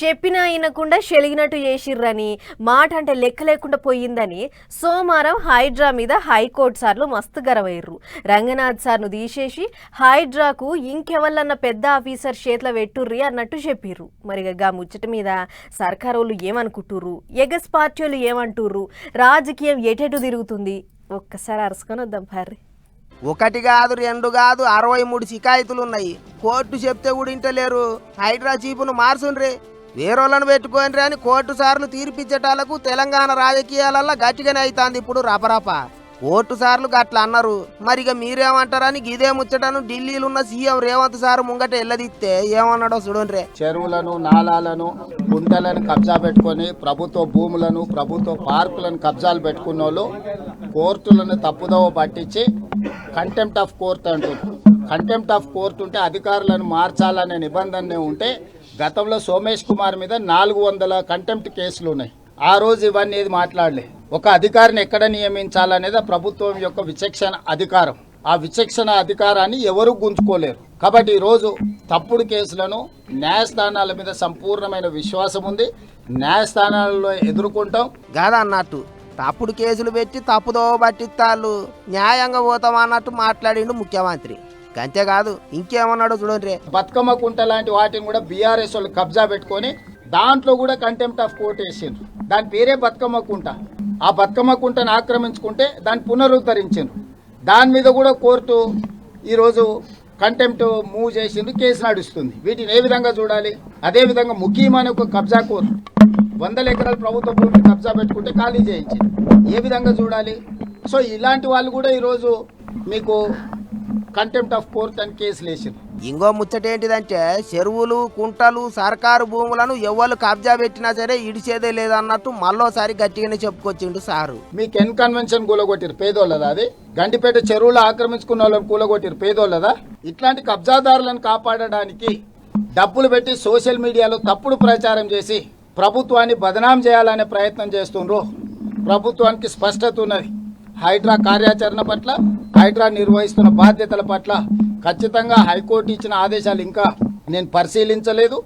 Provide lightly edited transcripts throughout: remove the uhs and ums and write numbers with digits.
చెప్పినా వినకుండా చెలిగినట్టు చేసిర్రని మాట అంటే లెక్క లేకుండా పోయిందని సోమవారం హైడ్రా మీద హైకోర్టు సార్లు మస్తు గరవయ్యారు. రంగనాథ్ సార్ను తీసేసి హైడ్రాకు ఇంకెవళ్ళన్న పెద్ద ఆఫీసర్ చేతిలో పెట్టుర్రి అన్నట్టు చెప్పిర్రు. మరిగా ముచ్చట మీద సర్కారోళ్ళు ఏమనుకుంటుర్రు, ఎగస్ పార్టీ వాళ్ళు ఏమంటుర్రు, రాజకీయం ఎటెటు తిరుగుతుంది ఒక్కసారి అరుసుకొని వద్దాం పార్రి. ఒకటి కాదు రెండు కాదు 63 షికాయతులు ఉన్నాయి. కోర్టు చెప్తే కూడా ఇంటలేరు. హైడ్రా చీఫ్ను మార్చుండ్రి, వేరోళ్ళను పెట్టుకోండి అని కోర్టు సార్లు తీర్పిచ్చేటాలకు తెలంగాణ రాజకీయాలల్లో గట్టిగానే అవుతుంది ఇప్పుడు రపరప. కోర్టు సార్లు గట్ల అన్నారు, మరిగా మీరేమంటారని గిదే ముచ్చటను ఢిల్లీలో ఉన్న సీఎం రేవంత్ సార్ ముంగట ఎల్లదిస్తే ఏమన్నాడో చూడండి. చెరువులను, నాలాలను, గుంటలను కబ్జా పెట్టుకొని ప్రభుత్వ భూములను, ప్రభుత్వ పార్కులను కబ్జాలు పెట్టుకున్న వాళ్ళు కోర్టులను తప్పుదోవ పట్టించి కంటెంప్ట్ ఆఫ్ కోర్ట్ అంటారు. కంటెంప్ట్ ఆఫ్ కోర్ట్ ఉంటే అధికారులను మార్చాలనే నిబంధన ఉంటే గతంలో సోమేష్ కుమార్ మీద 400 కంటెంప్ట్ కేసులు ఉన్నాయి. ఆ రోజు ఇవన్నీ ఏది మాట్లాడలే. ఒక అధికారిని ఎక్కడ నియమించాలనేది ప్రభుత్వం యొక్క విచక్షణ అధికారం. ఆ విచక్షణ అధికారాన్ని ఎవరు గుంజుకోలేరు. కాబట్టి ఈరోజు తప్పుడు కేసులను న్యాయస్థానాల మీద సంపూర్ణమైన విశ్వాసం ఉంది. న్యాయస్థానాలలో ఎదుర్కొంటాం కాదా అన్నట్టు తప్పుడు కేసులు పెట్టి తప్పుదో పట్టిస్తాళ్ళు, న్యాయంగా పోతాం అన్నట్టు మాట్లాడిండు ముఖ్యమంత్రి. అంతేకాదు ఇంకేమన్నాడో చూడండి. బతుకమ్మ కుంట లాంటి వాటిని కూడా బీఆర్ఎస్ వాళ్ళు కబ్జా పెట్టుకొని దాంట్లో కూడా కంటెంప్ట్ ఆఫ్ కోర్ట్ వేసిండ్రు. దాని పేరే బతుకమ్మ కుంట. ఆ బతుకమ్మ కుంటను ఆక్రమించుకుంటే దాన్ని పునరుద్ధరించిండ్రు. దాని మీద కూడా కోర్టు ఈరోజు కంటెంప్ట్ మూవ్ చేసిండ్రు, కేసు నడుస్తుంది. వీటిని ఏ విధంగా చూడాలి? అదేవిధంగా ముఖ్యమైన ఒక కబ్జా కోర్టు 100 ఎకరాల ప్రభుత్వ భూమిని కబ్జా పెట్టుకుంటే ఖాళీ చేయించింది. ఏ విధంగా చూడాలి? సో ఇలాంటి వాళ్ళు కూడా ఈరోజు మీకు కంటెంప్ట్ ఆఫ్ కోర్ట్ అని కేసులు వేసిండ్రు. ఇంకో ముచ్చట ఏంటిదంటే చెరువులు, కుంటలు, సర్కారు భూములను ఎవరు కబ్జా పెట్టినా సరే ఇడిచేదే లేదన్నట్టు మళ్ళోసారి గట్టిగానే చెప్పుకొచ్చిండు సారు. మీకు ఎన్ కన్వెన్షన్ కూలగొట్టిరు పేదోళ్ళదా? అది గండిపేట చెరువులు ఆక్రమించుకున్న వాళ్ళని కూలగొట్టిరు పేదోళ్ళదా? ఇట్లాంటి కబ్జాదారులను కాపాడడానికి డబ్బులు పెట్టి సోషల్ మీడియాలో తప్పుడు ప్రచారం చేసి ప్రభుత్వాన్ని బదనాం చేయాలనే ప్రయత్నం చేస్తుండ్రు. ప్రభుత్వానికి స్పష్టత ఉన్నది. హైడ్రా కార్యాచరణ పట్ల, హైడ్రా నిర్వహిస్తున్న బాధ్యతల పట్ల ఖచ్చితంగా హైకోర్టు ఇచ్చిన ఆదేశాలు ఇంకా నేను పరిశీలించలేదు.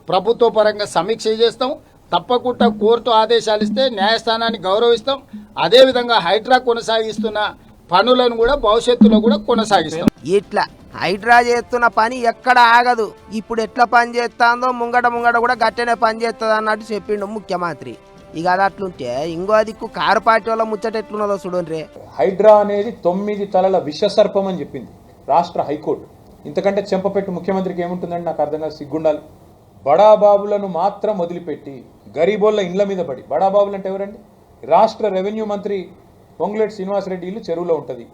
ప్రభుత్వ పరంగా సమీక్ష చేస్తాం. తప్పకుండా కోర్టు ఆదేశాలు ఇస్తే న్యాయస్థానాన్ని గౌరవిస్తాం. అదేవిధంగా హైడ్రా కొనసాగిస్తున్న పనులను కూడా భవిష్యత్తులో కూడా కొనసాగిస్తాం. ఇట్లా హైడ్రా చేస్తున్న పని ఎక్కడ ఆగదు. ఇప్పుడు ఎట్లా పని చేస్తుందో ముంగట కూడా గట్టనే పని చేస్తుంది అన్నట్టు చెప్పిండు ముఖ్యమంత్రి. ఇక అది అట్లుంటే ఇంకో దిక్కు కారు పార్టీ వాళ్ళ ముచ్చట ఎట్లున్నదో చూడండి. హైడ్రా అనేది 9 తలల విషసర్పం అని చెప్పింది రాష్ట్ర హైకోర్టు. ఇంతకంటే చెంపపెట్టు ముఖ్యమంత్రికి ఏముంటుందండి? నాకు అర్థం కాదు, సిగ్గుండాలి. బడాబాబులను మాత్రం వదిలిపెట్టి గరీబోళ్ళ ఇండ్ల మీద పడి, బడాబాబులు అంటే ఎవరండి? రాష్ట్ర రెవెన్యూ మంత్రి పొంగులేటి శ్రీనివాసరెడ్డి ఇల్లు చెరువులో ఉంటుంది,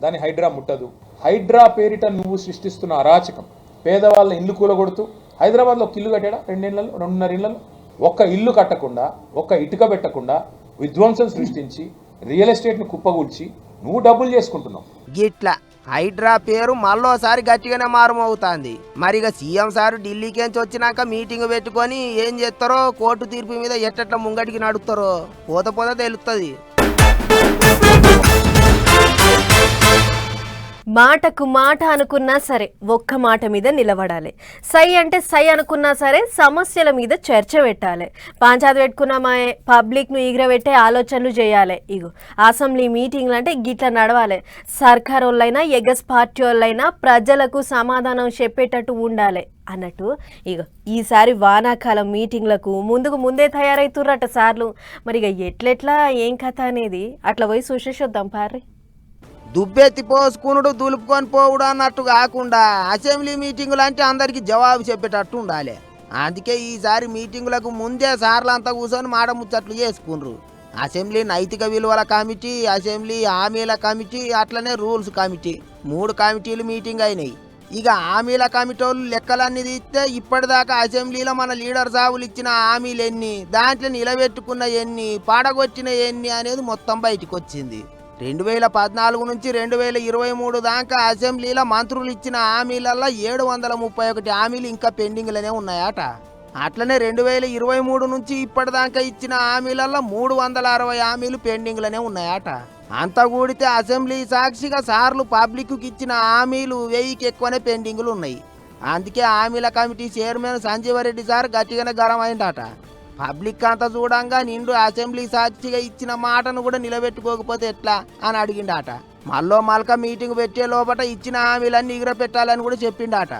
దాన్ని హైడ్రా ముట్టదు. హైడ్రా పేరిట నువ్వు సృష్టిస్తున్న అరాచకం, పేదవాళ్ళ ఇల్లు కూలగొడుతూ హైదరాబాద్లో ఒక ఇల్లు కట్టాడా 2.5 ఇళ్లలో ఒక్క ఇల్లు కట్టకుండా, ఒక్క ఇటుక పెట్టకుండా విధ్వంసం సృష్టించి రియల్ ఎస్టేట్ను కుప్పగూల్చి నువ్వు డబ్బులు చేసుకుంటున్నావు. గిట్లా హైడ్రా పేరు మళ్ళోసారి గట్టిగానే మారుమవుతుంది. మరిగా సీఎం సారు ఢిల్లీకేంచి వచ్చినాక మీటింగ్ పెట్టుకొని ఏం చేస్తారో, కోర్టు తీర్పు మీద ఎట్టట్లా ముంగటికి నడుస్తారో పోత తెలుస్తుంది. మాటకు మాట అనుకున్నా సరే ఒక్క మాట మీద నిలబడాలి. సై అంటే సై అనుకున్నా సరే సమస్యల మీద చర్చ పెట్టాలి. పంచాయతీ పెట్టుకున్నామాయే పబ్లిక్ను ఎగిరబెట్టే ఆలోచనలు చేయాలి. ఇగో అసెంబ్లీ మీటింగ్లు అంటే గిట్లా నడవాలి. సర్కార్ వాళ్ళైనా ఎగస్ పార్టీ వాళ్ళైనా ప్రజలకు సమాధానం చెప్పేటట్టు ఉండాలి అన్నట్టు. ఇగో ఈసారి వానాకాలం మీటింగ్లకు ముందే తయారవుతుర్రట సార్లు. మరి ఇక ఎట్లెట్లా ఏం కథ అనేది అట్లా పోయి చూసేసొద్దాం పార్రి. దుబ్బెత్తి పోసుకునుడు దులుపుకొని పోవుడు అన్నట్టు కాకుండా అసెంబ్లీ మీటింగులు అంటే అందరికి జవాబు చెప్పేటట్టు ఉండాలి. అందుకే ఈసారి మీటింగులకు ముందే సార్లంతా కూర్చొని మాట ముచ్చట్లు చేసుకున్నారు. అసెంబ్లీ నైతిక విలువల కమిటీ, అసెంబ్లీ హామీల కమిటీ, అట్లనే రూల్స్ కమిటీ, 3 కమిటీలు మీటింగ్ అయినాయి. ఇక హామీల కమిటీ వాళ్ళు లెక్కలన్నీ తీస్తే ఇప్పటిదాకా అసెంబ్లీలో మన లీడర్ సాబులు ఇచ్చిన హామీలు ఎన్ని, దాంట్లో నిలబెట్టుకున్న ఎన్ని, పాడగొచ్చిన ఎన్ని అనేది మొత్తం బయటకు వచ్చింది. 2014 నుంచి 2023 దాకా అసెంబ్లీలో మంత్రులు ఇచ్చిన హామీలల్లో 731 హామీలు ఇంకా పెండింగ్లోనే ఉన్నాయట. అట్లనే 2023 నుంచి ఇప్పటిదాకా ఇచ్చిన హామీలల్లో 360 హామీలు పెండింగ్లోనే ఉన్నాయట. అంతా కూడితే అసెంబ్లీ సాక్షిగా సార్లు పబ్లిక్కి ఇచ్చిన హామీలు 1000కి ఎక్కువనే పెండింగ్లు ఉన్నాయి. అందుకే హామీల కమిటీ చైర్మన్ సంజీవరెడ్డి సార్ గట్టిగానే గరం అయిందట. పబ్లిక్ అంతా చూడంగా నిండు అసెంబ్లీ సాక్షిగా ఇచ్చిన మాటను కూడా నిలబెట్టుకోకపోతే ఎట్లా అని అడిగిండట. మల్క మీటింగ్ పెట్టే లోపల ఇచ్చిన హామీలన్నీ ఎగిరపెట్టాలని కూడా చెప్పిండట.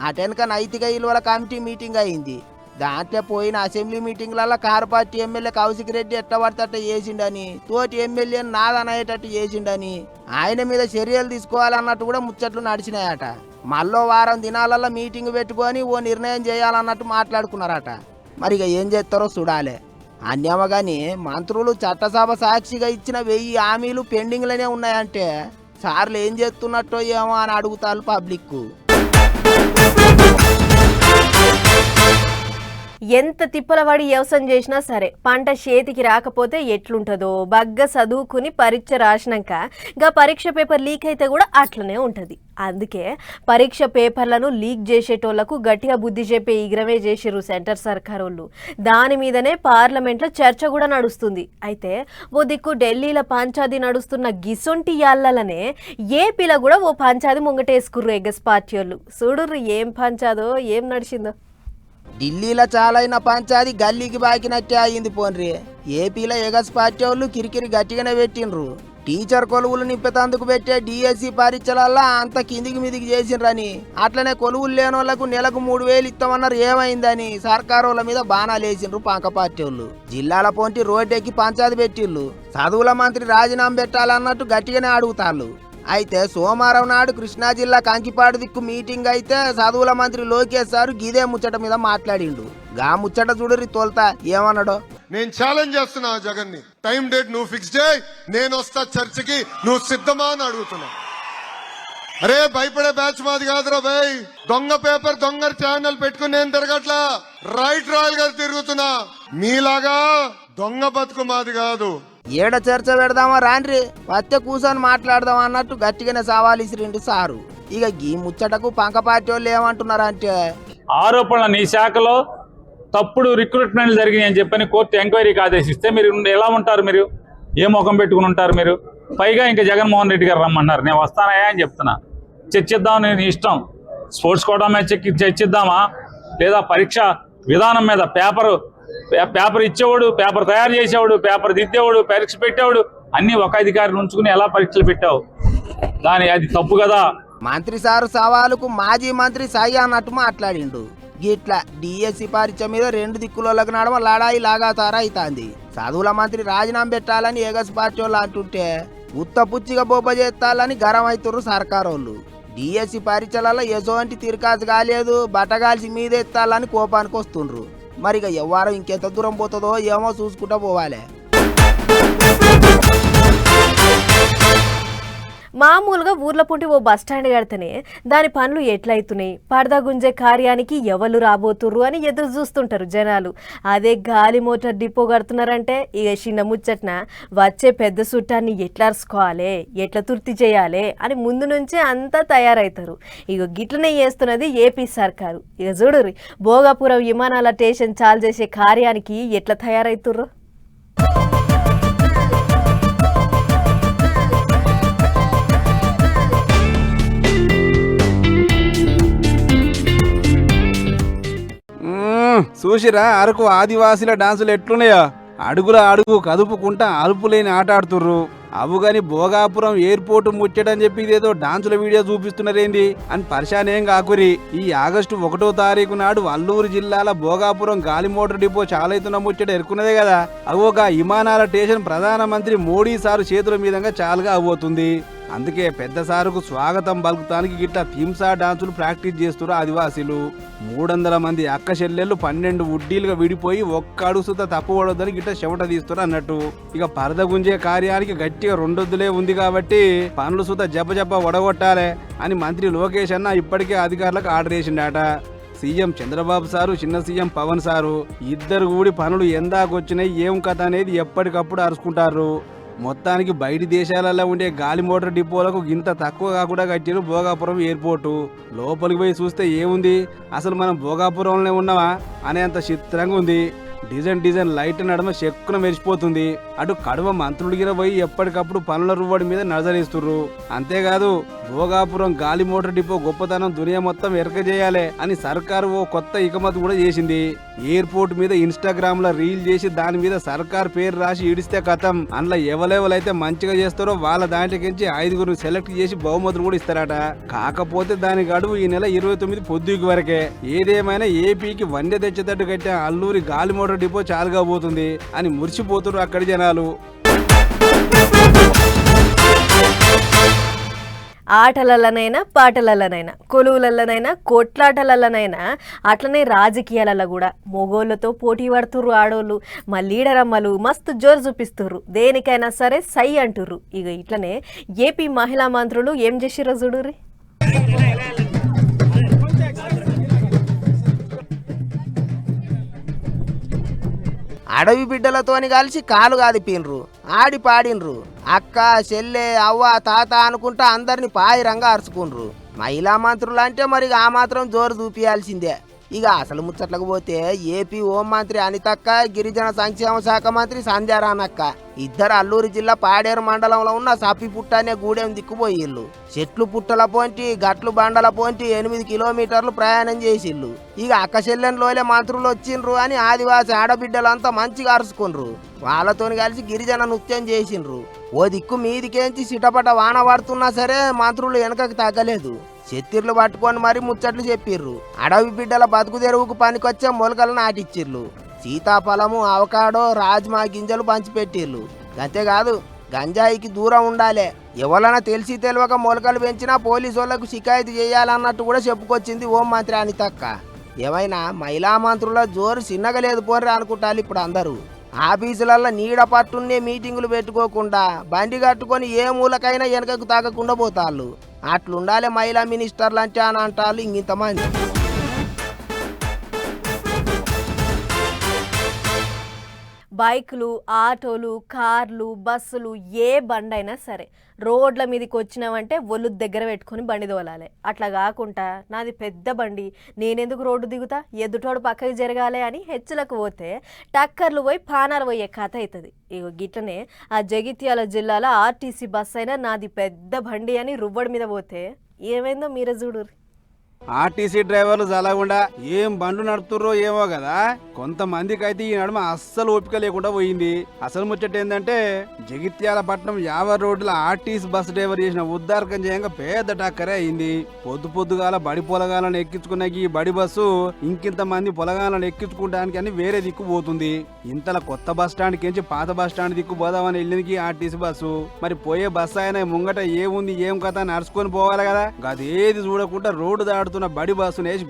అటెనక నైతిక విలువల కమిటీ మీటింగ్ అయింది. దాంట్లో పోయిన అసెంబ్లీ మీటింగ్లలో car party MLA Kaushik Reddy ఎట్ట పడితే చేసిండని, తోటి ఎమ్మెల్యేని నాదనయ్యేటట్టు చేసిండని, ఆయన మీద చర్యలు తీసుకోవాలన్నట్టు కూడా ముచ్చట్లు నడిచినాయట. వారం దినాలలో మీటింగ్ పెట్టుకొని ఓ నిర్ణయం చేయాలన్నట్టు మాట్లాడుకున్నారట. మరి ఇక ఏం చేస్తారో చూడాలి. అన్యమ కానీ మంత్రులు చట్టసభ సాక్షిగా ఇచ్చిన 1000 హామీలు పెండింగ్లోనే ఉన్నాయంటే సార్లు ఏం చేస్తున్నట్టో ఏమో అని అడుగుతారు పబ్లిక్. ఎంత తిప్పలవాడి వ్యవసాయం చేసినా సరే పంట చేతికి రాకపోతే ఎట్లుంటుందో బగ్గ చదువుకుని పరీక్ష రాసినాక గా పరీక్ష పేపర్ లీక్ అయితే కూడా అట్లనే ఉంటుంది. అందుకే పరీక్ష పేపర్లను లీక్ చేసేటోళ్లకు గట్టిగా బుద్ధి చెప్పే ఈగ్రమే చేసిర్రు సెంటర్ సర్కార్ వాళ్ళు. దాని మీదనే పార్లమెంట్లో చర్చ కూడా నడుస్తుంది. అయితే ఓ దిక్కు ఢిల్లీలో పంచాయతీ నడుస్తున్న గిసొంటి యాళ్ళలనే ఏపీలో కూడా ఓ పంచాయతీ ముంగటేసుకుర్రు ఎగస్ పార్టీ వాళ్ళు. చూడుర్రు ఏం పంచాదో ఏం నడిచిందో. ఢిల్లీలో చాలైన పంచాది గల్లీకి బాకినట్టే అయింది పోన్రి. ఏపీలో ఎగస్ పార్టీ వాళ్ళు కిరికిరి గట్టిగానే పెట్టిండ్రు. టీచర్ కొలువులు నింపేతందుకు పెట్టే డిఎస్సి పరీక్షలల్లా అంత కిందికి మీదికి చేసిండ్రని, అట్లనే కొలువులు లేని వాళ్ళకు నెలకు 3000 ఇస్తామన్నారు. ఏమైందని సర్కారు వాళ్ళ మీద బాణాలు వేసిండ్రు పంక పార్టీ వాళ్ళు. జిల్లాల పొంటి రోడ్డెక్కి పంచాది పెట్టిళ్ళు. చదువుల మంత్రి రాజీనామా పెట్టాలన్నట్టు గట్టిగానే అడుగుతాళ్ళు. అయితే సోమవారం నాడు కృష్ణా జిల్లా కంకిపాడు దిక్కు మీటింగ్ అయితే చదువుల మంత్రి లోకేష్ సారు గిదే ముచ్చట మీద మాట్లాడిండు. గా ముచ్చట చూడరి తోల్తా ఏమన్నాడో. నేను ఛాలెంజ్ చేస్తున్నా జగన్ ని, టైం డేట్ నువ్వు ఫిక్స్ చేయి, నేను వస్తా చర్చకి, నువ్వు సిద్ధమా అని అడుగుతున్నా. అరే భయపడే బ్యాచ్ మాది కాదురా భయ్. దొంగ పేపర్ దొంగ ఛానల్ పెట్టుకుని నేను తిరగట్లా, రైట్ రాయల్ గారు తిరుగుతున్నా. మీలాగా దొంగ బతుకు మాది కాదు. ఏడ చర్చ పెడదామా రాండ్రి, వస్తే కూర్చొని మాట్లాడదాం అన్నట్టు గట్టిగానే సవాల్ ఇసిరిండు సారు. ఇక ఈ ముచ్చటకు పంక పార్టీ వాళ్ళు ఏమంటున్నారంటే, ఆరోపణలు నీ శాఖలో తప్పుడు రిక్రూట్మెంట్లు జరిగినాయి అని చెప్పని కోర్టు ఎంక్వైరీకి ఆదేశిస్తే మీరు ఎలా ఉంటారు? మీరు ఏ ముఖం పెట్టుకుని ఉంటారు? మీరు పైగా ఇంకా జగన్మోహన్ రెడ్డి గారు రమ్మన్నారు. నేను వస్తానయా అని చెప్తున్నా. చర్చిద్దాం, నేను ఇష్టం. స్పోర్ట్స్ కోటా మీద చర్చిద్దామా, లేదా పరీక్ష విధానం మీద పేపర్ ఇచ్చేవాడు, పేపర్ తయారు చేసేవాడు, పేపర్ దిద్దేవాడు, పరీక్ష పెట్టేవాడు అన్ని ఒక అధికారిని ఉంచుకుని ఎలా పరీక్షలు పెట్టావు? అది తప్పు కదా. మంత్రి సారు సవాలుకు మాజీ మంత్రి సాయి అన్నట్టు మాట్లాడిండు. గిట్లా డిఎస్సి పరీక్ష మీద 2 దిక్కులకు నడమ లడాయి లాగాతారా అవుతుంది. చదువుల మంత్రి రాజీనామా పెట్టాలని ఎగస్ పార్టీ వాళ్ళు అంటుంటే ఉత్తపుచ్చిగా బొబ్బ చేస్తాలని గరం అవుతుర్రు సర్కారు వాళ్ళు. డిఎస్సి పరీక్షలలో ఎసోంటి తిరకాసు కాలేదు, బట్టగాల్సి మీద ఎత్తాలని కోపానికి వస్తుండ్రు. మరిగా ఎవ్వరం ఇంకెంత దూరం పోతుందో ఏమో చూసుకుంటూ పోవాలి. మామూలుగా ఊర్ల పుంటి ఓ బస్టాండ్ కడితేనే దాని పనులు ఎట్లయితున్నాయి, పరదా గుంజే కార్యానికి ఎవరు రాబోతుర్రు అని ఎదురు చూస్తుంటారు జనాలు. అదే గాలి మోటార్ డిపో కడుతున్నారంటే ఇక చిన్న ముచ్చట్న వచ్చే పెద్ద సుట్టాన్ని ఎట్లా అరుచుకోవాలి, ఎట్లా తుర్తి చేయాలి అని ముందు నుంచే అంతా తయారవుతారు. ఇక గిట్లనే చేస్తున్నది ఏపీ సర్కారు. ఇక చూడుర్రి భోగాపురం విమానాల స్టేషన్ చాలు చేసే కార్యానికి ఎట్లా తయారవుతుర్రు. చూసిరా అరకు ఆదివాసీల డాన్సులు ఎట్లున్నాయో, అడుగుల అడుగు కదుపుకుంటా అలుపులేని ఆట ఆడుతుర్రు. అవు గాని భోగాపురం ఎయిర్పోర్ట్ ముచ్చటని చెప్పి ఇదేదో డాన్సుల వీడియో చూపిస్తున్నారేంది అని పరిశానేం కాకురి. ఈ ఆగస్టు 1వ తారీఖు నాడు అల్లూరు జిల్లాల భోగాపురం గాలి మోటార్ డిపో చాలైతున్న ముచ్చట ఎరుకున్నదే కదా. అవోగా విమానాల స్టేషన్ ప్రధానమంత్రి మోడీ సారు చేతుల మీదంగా చాలుగా అవబోతుంది. అందుకే పెద్ద సారుకు స్వాగతం పలుకుతానికి గిట్లా థీమ్సా డాన్సులు ప్రాక్టీస్ చేస్తున్నారు ఆదివాసీలు. 300 మంది అక్క చెల్లెళ్ళు 12 ఉడ్డీలుగా విడిపోయి ఒక్క అడుగు సుత తప్పబడొద్దని గిట్లా చెమట తీస్తున్నారు అన్నట్టు. ఇక పరద గుంజే కార్యానికి గట్టిగా 2 వద్దులే ఉంది కాబట్టి పనులు సుత జప్ప వడగొట్టాలే అని మంత్రి లోకేష్ అన్న ఇప్పటికే అధికారులకు ఆర్డర్ చేసిండట. సీఎం చంద్రబాబు సారు, చిన్న సీఎం పవన్ సారు ఇద్దరు కూడి పనులు ఎందాకొచ్చినాయి, ఏం కథ అనేది ఎప్పటికప్పుడు అరుచుకుంటారు. మొత్తానికి బయటి దేశాలలో ఉండే గాలి మోటార్ డిపోలకు ఇంత తక్కువ కాకుండా కట్టారు భోగాపురం ఎయిర్పోర్టు. లోపలికి పోయి చూస్తే ఏముంది, అసలు మనం భోగాపురంలో ఉన్నామా అనేంత చిత్రంగా ఉంది. డిజైన్ లైట్ నడమ చెక్కున మెరిసిపోతుంది. అటు కడవ మంత్రులు గిర పోయి ఎప్పటికప్పుడు పనుల రువ్వడి మీద నజరిస్తుర్రు. అంతేకాదు భోగాపురం గాలి మోటార్ డిపో గొప్పతనం దునియా మొత్తం ఎరక చేయాలి అని సర్కారు ఓ కొత్త ఇకమత్ కూడా చేసింది. ఎయిర్పోర్ట్ మీద ఇన్స్టాగ్రామ్ లో రీల్ చేసి దాని మీద సర్కార్ పేరు రాసి ఇడిస్తే కథం అందులో ఎవరెవరైతే మంచిగా చేస్తారో వాళ్ళ దాంట్లోకించి 5గురు సెలెక్ట్ చేసి బహుమతులు కూడా ఇస్తారట. కాకపోతే దాని గడువు ఈ నెల 29 పొద్దుకి వరకే. ఏదేమైనా ఏపీకి వన్య తెచ్చేటట్టు కట్టిన అల్లూరి గాలి మోటార్ డిపో చాలుగా పోతుంది అని మురిసిపోతున్నారు అక్కడి జనాలు. ఆటలలోనైనా పాటలలోనైనా కొలువులలోనైనా కొట్లాటలలోనైనా అట్లనే రాజకీయాలలో కూడా మొగోళ్ళతో పోటీ పడుతుర్రు ఆడోళ్ళు. మా లీడరమ్మలు మస్తు జోరు చూపిస్తుర్రు. దేనికైనా సరే సై అంటుర్రు. ఇక ఇట్లనే ఏపీ మహిళా మంత్రులు ఏం చేసిర్రో చూడుర్రి. అడవి బిడ్డలతోని కలిసి కాలు కాదిపిన్రు, ఆడి పాడిన్రు. అక్క చెల్లె అవ్వ తాత అనుకుంటా అందరిని పాయిరంగా అరుచుకుండ్రు. మహిళా మంత్రులు అంటే మరి ఆ మాత్రం జోరు చూపియాల్సిందే. ఇక అసలు ముచ్చట్లకు పోతే ఏపీ హోంమంత్రి అనితక్క, గిరిజన సంక్షేమ శాఖ మంత్రి సంధ్యారాణక్క ఇద్దరు అల్లూరు జిల్లా పాడేరు మండలంలో ఉన్న సప్పిపుట్ట అనే గూడెం దిక్కుపోయిల్లు. చెట్లు పుట్టల పోంటి గట్లు బండల పోంటి 8 కిలోమీటర్లు ప్రయాణం చేసిల్లు. ఇక అక్క చెల్లెన్లోలే మంత్రులు వచ్చిండ్రు అని ఆదివాసి ఆడబిడ్డలంతా మంచిగా అరుచుకుండ్రు. వాళ్ళతోని కలిసి గిరిజన నృత్యం చేసిండ్రు. ఓ దిక్కు మీదికేంచి సిటపట వాన పడుతున్నా సరే మంత్రులు వెనకకి తగ్గలేదు. చెత్తిర్లు పట్టుకొని మరి ముచ్చట్లు చెప్పిర్రు. అడవి బిడ్డల బతుకు తెరువుకు పనికొచ్చే మొలకలు నాటిచ్చిర్రు. సీతాఫలము, అవకాడో, రాజ్మా గింజలు పంచిపెట్టిర్రు. అంతేకాదు గంజాయికి దూరం ఉండాలి, ఎవరైనా తెలిసి తెలియక మొలకలు పెంచినా పోలీసు వాళ్ళకు షికాయతు చేయాలన్నట్టు కూడా చెప్పుకొచ్చింది హోంమంత్రి అనితక్క. ఏమైనా మహిళా మంత్రుల జోరు చిన్నగా లేదు పోర్రి అనుకుంటారు ఇప్పుడు అందరూ. ఆఫీసులలో నీడ పట్టున్నే మీటింగులు పెట్టుకోకుండా బండి కట్టుకొని ఏ మూలకైనా వెనకకు తాగకుండా పోతాళ్ళు. అట్లుండాలి మహిళా మినిస్టర్లు అంటే అని అంటారు ఇంతమంది. బైకులు, ఆటోలు, కార్లు, బస్సులు ఏ బండి అయినా సరే రోడ్ల మీదకి వచ్చినామంటే ఒళ్ళు దగ్గర పెట్టుకొని బండి తోలాలి. అట్లా కాకుండా నాది పెద్ద బండి నేనెందుకు రోడ్డు దిగుతా, ఎదుటోడు పక్కకి జరగాలి అని హెచ్చులకు పోతే టక్కర్లు పోయి పానాలు పోయే కథ అవుతుంది. ఇగో గిట్లనే ఆ జగిత్యాల జిల్లాలో ఆర్టీసీ బస్ అయినా నాది పెద్ద బండి అని రువ్వడి మీద పోతే ఏమైందో మీరే చూడు. ఆర్టీసీ డ్రైవర్లు చల్లకుండా ఏం బండ్లు నడుపుతుర్రో ఏమో కదా. కొంతమందికి అయితే ఈ నడుమ అస్సలు ఓపిక లేకుండా పోయింది. అసలు ముచ్చట ఏంటంటే జగిత్యాల పట్నం 50 రోడ్ల ఆర్టీసీ బస్ డ్రైవర్ చేసిన ఉద్దారకం చేయంగా పెద్ద టక్కరే అయింది. పొద్దుగాల బడి పొలగాలను ఎక్కించుకున్న ఈ బడి బస్సు ఇంకింత మంది పొలగాలను ఎక్కించుకోవడానికి అని వేరే దిక్కు పోతుంది. ఇంతలా కొత్త బస్ స్టాండ్ కించి పాత బస్ స్టాండ్ దిక్కు పోదామని వెళ్ళింది ఆర్టీసీ బస్సు. మరి పోయే బస్సు ఆయన ముంగట ఏముంది ఏం కథ నడుచుకొని పోవాలి కదా. అదేది చూడకుండా రోడ్డు దాడుతున్న బడి బస్సును వేసి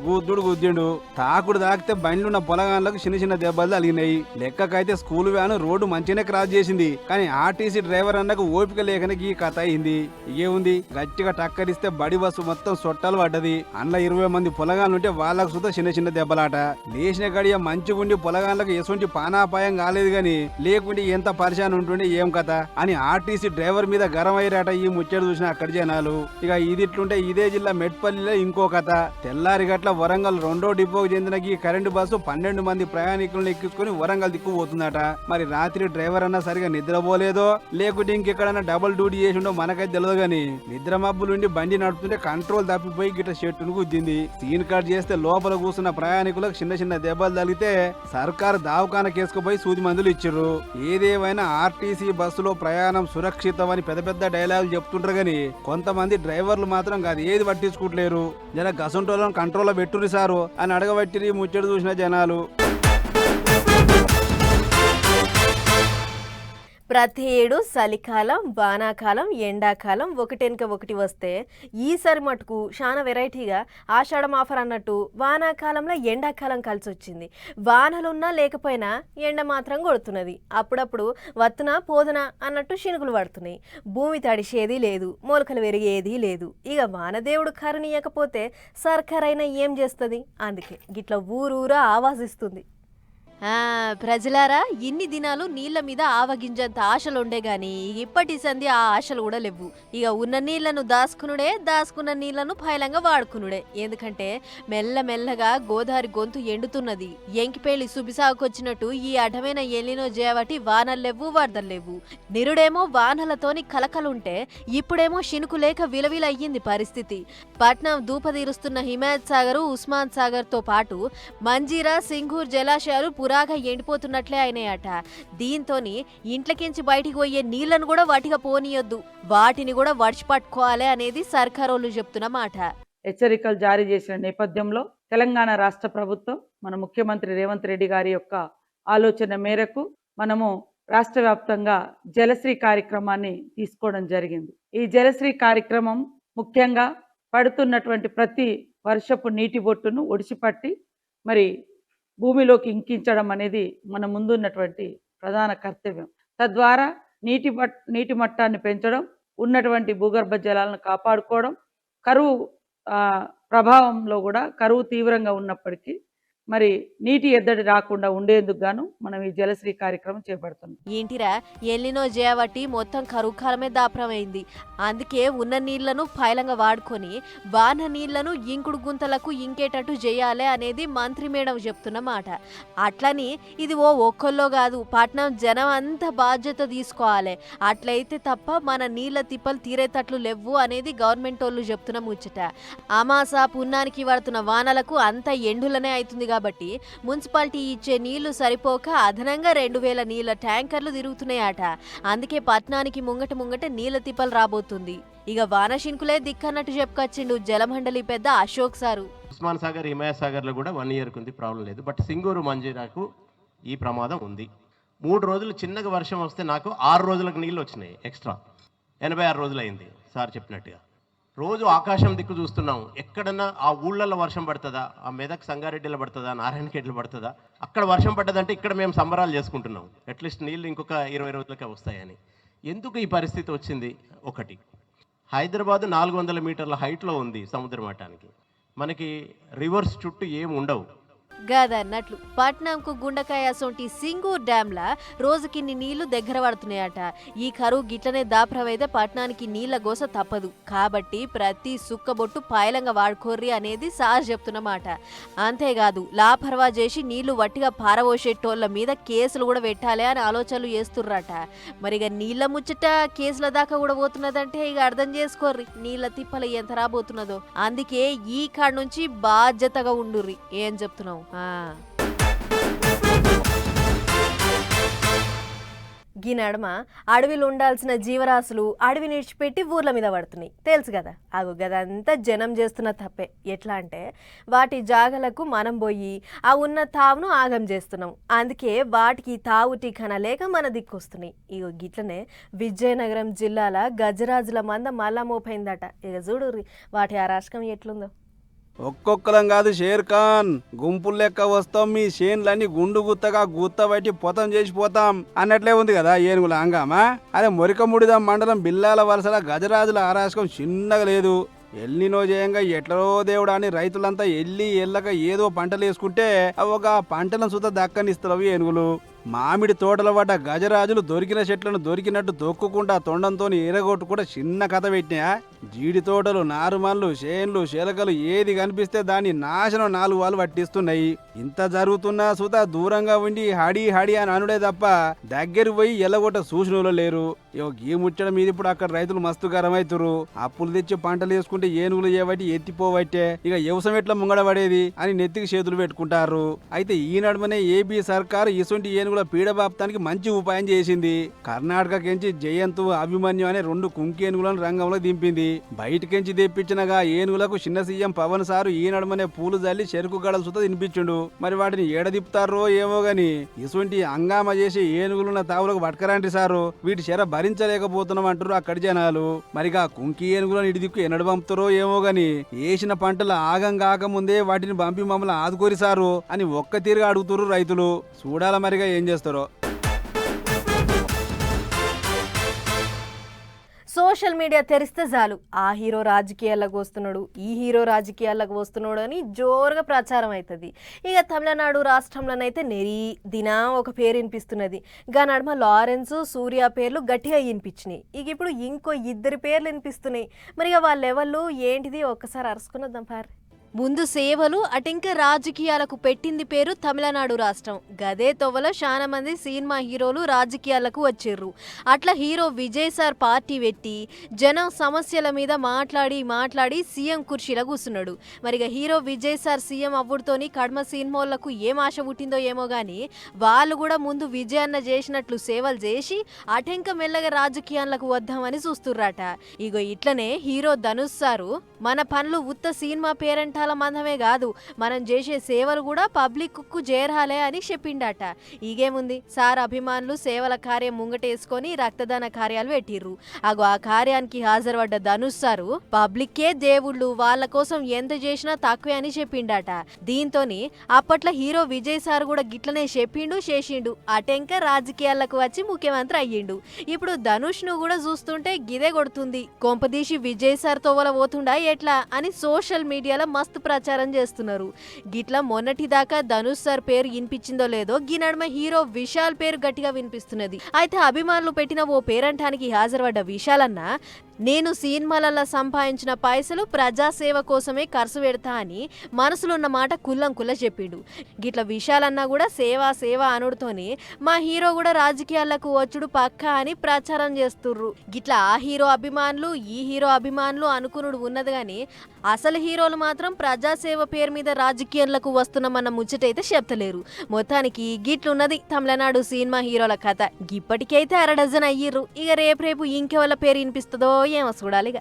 గుద్దిండు. తాకుడు తాకితే బండ్లున్న పొలగాన్లకు చిన్న దెబ్బలు తగిలినాయి. లెక్కకైతే స్కూల్ వ్యాన్ రోడ్డు మంచిగానే క్రాస్ చేసింది. కానీ ఆర్టీసీ డ్రైవర్ అన్నకు ఓపిక లేకనే ఈ కథ అయింది. ఇదేముంది గట్టిగా టక్కరిస్తే బడి బస్సు మొత్తం సొట్టాలు పడ్డది. అందులో 20 మంది పొలగాన్లుంటే వాళ్ళకు సుతా చిన్న దెబ్బలాట. లేచిన గడియ మంచిగుండి పొలగాన్లకు ఎసుంటి పానాపాయం కాలేదు గాని లేకుంటే ఎంత పరిశాన్ ఉంటుండే ఏం కథ అని ఆర్టీసీ డ్రైవర్ మీద గరం అయ్యారట ఈ ముచ్చట చూసిన అక్కడి జనాలు. ఇక ఇదిట్లుంటే ఇదే జిల్లా మెట్పల్లిలో ఇంకో కథ. తెల్లారి గట్ల వరంగల్ 2వ డిపోకు చెందిన ఈ కరెంటు బస్సు 12 మంది ప్రయాణికులను ఎక్కించుకుని వరంగల్ దిక్కుపోతుందట. మరి రాత్రి డ్రైవర్ అన్నా సరిగా నిద్రపోలేదో లేకుంటే ఇంకెక్కడన్నా డబుల్ డ్యూటీ చేసిండో మనకైతే తెలియదు గాని నిద్ర మబ్బులుండి బండి నడుపుతుంటే కంట్రోల్ తప్పిపోయి గిట్ట షెట్టును గుద్దింది. సీన్ కట్ చేస్తే లోపల కూర్చున్న ప్రయాణికులకు చిన్న దెబ్బలు తగిలితే సర్కారు దావకాన కేసుకుపోయి సూది మందులు ఇచ్చిర్రు. ఏదేమైనా ఆర్టీసీ బస్సులో ప్రయాణం సురక్షితం అని పెద్ద డైలాగులు చెప్తుంటారు గాని కొంతమంది డ్రైవర్లు మాత్రం అది ఏది పట్టించుకుంటలేరు. జన గసంటోళ్ళను కంట్రోల్లో పెట్టుర్రి సారు అని అడగబట్టిరి ముచ్చట చూసిన జనాలు. ప్రతి ఏడు చలికాలం, వానాకాలం, ఎండాకాలం ఒకటెనక ఒకటి వస్తే ఈసారి మటుకు చాలా వెరైటీగా ఆషాఢం ఆఫర్ అన్నట్టు వానాకాలంలో ఎండాకాలం కలిసి వచ్చింది. వానలున్నా లేకపోయినా ఎండ మాత్రం కొడుతున్నది. అప్పుడప్పుడు వత్తున పోదున అన్నట్టు శినుగులు పడుతున్నాయి. భూమి తడిసేది లేదు, మొలకలు పెరిగేది లేదు. ఇక వానదేవుడు కరుణీయకపోతే సర్కారైనా ఏం చేస్తుంది? అందుకే గిట్ల ఊరూరా ఆవాసిస్తుంది. ప్రజలారా ఇన్ని దినాలు నీళ్ల మీద ఆవగింజంత ఆశలుండే గాని ఇప్పటి సంధి ఆ ఆశలు కూడా లేవు. ఇక ఉన్న నీళ్లను దాసుకున్న నీళ్లను ఫైలంగా వాడుకునుడే. ఎందుకంటే మెల్లమెల్లగా గోదావరి గొంతు ఎండుతున్నది. ఎంకిపేలి సుబిసాగుకొచ్చినట్టు ఈ అడ్డమైన ఎల్లినో చేయబట్టి వానలు లేవు, వరదలు లేవు. నిరుడేమో వానలతోని కలకలుంటే ఇప్పుడేమో శినుకు లేక విలవిల అయ్యింది పరిస్థితి. పట్నం దూపదీరుస్తున్న హిమాయత్ సాగర్, ఉస్మాన్ సాగర్ తో పాటు మంజీరా, సింగూర్ జలాశయాలు పురాగా ఎండిపోతున్నట్లే అయినాయట. దీంతోని ఇంట్లకించి బయటికి పోయే నీళ్లను కూడా వాటిగా పోనీయొద్దు, వాటిని కూడా వడిచిపట్టుకోవాలి అనేది సర్కారోళ్ళు చెప్తున్న మాట. హెచ్చరికలు జారీ చేసిన నేపథ్యంలో తెలంగాణ రాష్ట్ర ప్రభుత్వం మన ముఖ్యమంత్రి రేవంత్ రెడ్డి గారి యొక్క ఆలోచన మేరకు మనము రాష్ట్ర వ్యాప్తంగా జలశ్రీ కార్యక్రమాన్ని తీసుకోవడం జరిగింది. ఈ జలశ్రీ కార్యక్రమం ముఖ్యంగా పడుతున్నటువంటి ప్రతి వర్షపు నీటి బొట్టును ఒడిసిపట్టి మరి భూమిలోకి ఇంకించడం అనేది మన ముందున్నటువంటి ప్రధాన కర్తవ్యం. తద్వారా నీటి మట్టాన్ని పెంచడం, ఉన్నటువంటి భూగర్భ జలాలను కాపాడుకోవడం, కరువు ప్రభావంలో కూడా కరువు తీవ్రంగా ఉన్నప్పటికీ మరి నీటి ఎద్దడి రాకుండా ఉండేందుకు గాను మనం ఈ జలశ్రీ కార్యక్రమం చేపడుతున్నాం. ఏంటిరా ఎల్లినో చేయబట్టి మొత్తం కరువు కాలమే దాపరమైంది. అందుకే ఉన్న నీళ్లను ఫైలంగా వాడుకొని వాన నీళ్లను ఇంకుడు గుంతలకు ఇంకేటట్టు చేయాలి అనేది మంత్రి మేడం చెప్తున్న మాట. అట్లని ఇది ఒక్కల్లో కాదు, పట్నం జనం అంతా బాధ్యత తీసుకోవాలి. అట్లయితే తప్ప మన నీళ్ల తిప్పలు తీరేటట్లు లేవు అనేది గవర్నమెంట్ వాళ్ళు చెప్తున్న ముచ్చట. అమాస పున్నానికి పడుతున్న వానలకు అంత ఎండులనే అవుతుంది కాబట్టి మున్సిపాలిటీ ఇచ్చే నీళ్లు సరిపోక అదనంగా 2000 నీళ్ల ట్యాంకర్లు తిరుగుతున్నాయట. అందుకే పట్నానికి ముంగట నీళ్ల తిప్పలు రాబోతుంది. ఇక వానశింకులే దిక్కన్నట్టు చెప్పుకొచ్చిండు జలమండలి పెద్ద అశోక్ సారు. ఉస్మాన్ సాగర్, హిమాయత్ సాగర్ లో కూడా 1 ఇయర్కి ఉంది, ప్రాబ్లం లేదు. బట్ సింగూరు, మంజీరాకు ఈ ప్రమాదం ఉంది. 3 రోజులు చిన్నగా వర్షం వస్తే నాకు 6 రోజులకు నీళ్ళు వచ్చినాయి ఎక్స్ట్రా. 86 రోజులు అయింది సార్ చెప్పినట్టుగా. రోజు ఆకాశం దిక్కు చూస్తున్నాం, ఎక్కడన్నా ఆ ఊళ్ళల్లో వర్షం పడుతుందా, ఆ మెదక్ సంగారెడ్డిలో పడుతుందా, నారాయణఖేడ్లో పడుతుందా, అక్కడ వర్షం పడ్డదంటే ఇక్కడ మేము సంబరాలు చేసుకుంటున్నాం, అట్లీస్ట్ నీళ్ళు ఇంకొక 20 రోజులకే వస్తాయని. ఎందుకు ఈ పరిస్థితి వచ్చింది? ఒకటి, హైదరాబాద్ 400 మీటర్ల హైట్లో ఉంది సముద్ర మట్టానికి. మనకి రివర్స్ చుట్టూ ఏమి ఉండవు. గదన్నట్లు పట్నంకు గుండకాయ సొంటి సింగూర్ డ్యాంలా రోజుకిన్ని నీళ్లు దగ్గర పడుతున్నాయట. ఈ కరువు గిట్లనే దాప్రవైతే పట్నానికి నీళ్ల గోస తప్పదు. కాబట్టి ప్రతి సుక్కబొట్టు పాయలంగా వాడుకోర్రి అనేది సార్ చెప్తున్నమాట. అంతేకాదు లాపర్వా చేసి నీళ్లు వట్టిగా పారబోసేటోళ్ల మీద కేసులు కూడా పెట్టాలి అని ఆలోచనలు చేస్తుర్రట. మరి ఇక నీళ్ల ముచ్చట కేసుల దాకా కూడా పోతున్నదంటే ఇక అర్థం చేసుకోర్రి నీళ్ల తిప్పలు ఎంత రాబోతున్నదో. అందుకే ఈ కాడ నుంచి బాధ్యతగా ఉండుర్రి. ఏం చెప్తున్నావు? గీ నడమ అడవిలో ఉండాల్సిన జీవరాశులు అడవి నిడిచిపెట్టి ఊర్ల మీద పడుతున్నాయి. తెలుసు కదా, అగో గదంతా జనం చేస్తున్న తప్పే. ఎట్లా అంటే వాటి జాగలకు మనం పోయి ఆ ఉన్న తావును ఆగం చేస్తున్నాం. అందుకే వాటికి తావు టీఖానా లేక మన దిక్కొస్తున్నాయి. ఇగో గిట్లనే విజయనగరం జిల్లాల గజరాజుల మంద మళ్ళా మోపైందట. ఇక చూడుర్రి వాటి ఆ రాష్ట్రం ఎట్లుందో. ఒక్కొక్కరం కాదు షేర్ ఖాన్, గుంపులు లెక్క వస్తాం, మీ షేన్లన్నీ గుండు గుత్తగా గుత్త బట్టి పొతం చేసిపోతాం అన్నట్లే ఉంది కదా ఏనుగుల హంగామా. అదే మొరికముడిదాం మండలం బిల్లాల వలసల గజరాజుల ఆరాశకం చిన్నగా లేదు. ఎల్లినో జయంగా ఎట్లరో దేవుడా అని రైతులంతా ఎల్లక ఏదో పంటలు వేసుకుంటే ఒక పంటలను సుత దక్కనిస్తారు ఏనుగులు. మామిడి తోటల పడ్డ గజరాజులు దొరికిన చెట్లను దొరికినట్టు తొక్కుకుండా తొండంతో ఎరగొట్టుకుంటా చిన్న కథ పెట్టినా. జీడి తోటలు, నారుమల్లు, చేన్లు, శెలకలు ఏది కనిపిస్తే దాన్ని నాశనం 4 వాళ్ళు పట్టిస్తున్నాయి. ఇంత జరుగుతున్నా సుత దూరంగా ఉండి హడి హడి అని అనుడే తప్ప దగ్గరికి పోయి ఎల్లగొట్ట సూచనలు లేరు. ఈ ముచ్చడం మీద ఇప్పుడు అక్కడ రైతులు మస్తు గరమైతురు. అప్పులు తెచ్చి పంటలు వేసుకుంటే ఏనుగులు ఏవటి ఎత్తిపోవట్టే ఇక వ్యవసాయం ఎట్లా ముంగడబడేది అని నెత్తికి చేతులు పెట్టుకుంటారు. అయితే ఈ నడుమనే ఏపీ సర్కారు ఇసుంటి ఏనుగుల పీడబాపతానికి మంచి ఉపాయం చేసింది. కర్ణాటకకెంచి జయంతు, అభిమన్యు అనే 2 కుంకి ఏనుగులను రంగంలో దింపింది. బయటకెంచి తెప్పించినగా ఏనుగులకు చిన్న సీఎం పవన్ సారు ఈ నడుమనే పూలు జల్లి చెరుకు గడలు సుత తినిపించుండు. మరి వాటిని ఏడదిప్పుతారో ఏమో గాని ఇసుంటి హంగామా చేసి ఏనుగులున్న తావులకు పట్టుకరండి సారు, వీటి చెర భరించలేకపోతున్నాం అంటారు అక్కడి జనాలు. మరిగా కుంకి ఏనుగులను ఇడిదిక్కు ఎన్నడు పంపుతారో ఏమో గాని వేసిన పంటలు ఆగం కాకముందే వాటిని పంపి మమ్మల్ని ఆదుకోరి సారు అని ఒక్క తీరుగా అడుగుతురు రైతులు. చూడాల మరిగా ఏం చేస్తారో. సోషల్ సోషల్ మీడియా తెరిస్తే చాలు ఆ హీరో రాజకీయాలకు వస్తున్నాడు, ఈ హీరో రాజకీయాలకు వస్తున్నాడు అని జోరుగా ప్రచారం అవుతుంది. ఇక తమిళనాడు రాష్ట్రంలోనైతే నెరి దినా ఒక పేరు వినిపిస్తున్నది. గా నడుమ లారెన్స్, సూర్య పేర్లు గట్టిగా వినిపించినాయి. ఇక ఇప్పుడు ఇంకో 2 పేర్లు వినిపిస్తున్నాయి. మరి ఇక వాళ్ళ లెవెల్లో ఏంటిది ఒక్కసారి అరుసుకున్నద్దాం పార్. ముందు సేవలు అటెంక రాజకీయాలకు పెట్టింది పేరు తమిళనాడు రాష్ట్రం. గదే తొవ్వలో చాలా మంది సినిమా హీరోలు రాజకీయాలకు వచ్చిర్రు. అట్లా హీరో విజయ్ సార్ పార్టీ పెట్టి జనం సమస్యల మీద మాట్లాడి సీఎం కుర్చీలో కూర్చున్నాడు. మరిగా హీరో విజయ్ సార్ సీఎం అవ్వుడుతోని కడమ సినిమాలకు ఏం ఆశ పుట్టిందో ఏమో గానీ వాళ్ళు కూడా ముందు విజయ్ అన్న చేసినట్లు సేవలు చేసి అటెంక మెల్లగా రాజకీయాలకు వద్దామని చూస్తుర్రట. ఇగో ఇట్లనే హీరో ధనుష్ సారు మన పనులు ఉత్త సినిమా పేరెంట్ మందమే కాదు, మనం చేసే సేవలు కూడా పబ్లిక్ కు చేరాలే అని చెప్పిండట. ఈగేముంది, సార్ అభిమానులు సేవల కార్యం ముంగటేసుకొని రక్తదాన కార్యాలు పెట్టిర్రు. అగో ఆ కార్యానికి హాజరుపడ్డ ధనుష్ సారు పబ్లిక్కే దేవుళ్ళు, వాళ్ళ కోసం ఎంత చేసినా తక్కువే అని చెప్పిండట. దీంతోని అప్పట్లో హీరో విజయ్ సార్ కూడా గిట్లనే చెప్పిండు చేసిండు. అటెంక రాజకీయాలకు వచ్చి ముఖ్యమంత్రి అయ్యిండు. ఇప్పుడు ధనుష్ ను కూడా చూస్తుంటే గిదే కొడుతుంది. కొంపదీసి విజయ్ సార్ తోవల పోతుండా ఎట్లా అని సోషల్ మీడియాలో మస్తు ప్రచారం చేస్తున్నారు. గిట్లా మొన్నటి దాకా ధనుష్ సార్ పేరు వినిపించిందో లేదో గీ నడుమ హీరో విశాల్ పేరు గట్టిగా వినిపిస్తున్నది. అయితే అభిమానులు పెట్టిన ఓ పేరంటానికి హాజరుపడ్డ విశాల్ అన్న నేను సినిమాలలో సంపాదించిన పైసలు ప్రజాసేవ కోసమే ఖర్చు పెడతా అని మనసులో ఉన్న మాట కుల్లంకుల్లా చెప్పిండు. గిట్ల విశాల్ అన్న కూడా సేవ అనుడుతోని మా హీరో కూడా రాజకీయాలకు వచ్చుడు పక్కా అని ప్రచారం చేస్తుర్రు. గిట్లా ఆ హీరో అభిమానులు ఈ హీరో అభిమానులు అనుకునుడు ఉన్నది గాని అసలు హీరోలు మాత్రం ప్రజాసేవ పేరు మీద రాజకీయాలకు వస్తున్నామన్న ముచ్చటైతే చెప్తలేరు. మొత్తానికి గిట్లున్నది తమిళనాడు సినిమా హీరోల కథ. ఇప్పటికైతే 1/2 డజన్ అయ్యిర్రు. ఇక రేపు ఇంకెవల పేరు వినిపిస్తుందో ఏమో చూడాలిగా.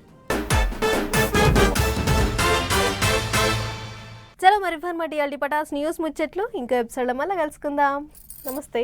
చలో మరి పటాస్ న్యూస్ ముచ్చట్లు ఇంకో ఎపిసోడ్లో మళ్ళీ కలుసుకుందాం. నమస్తే.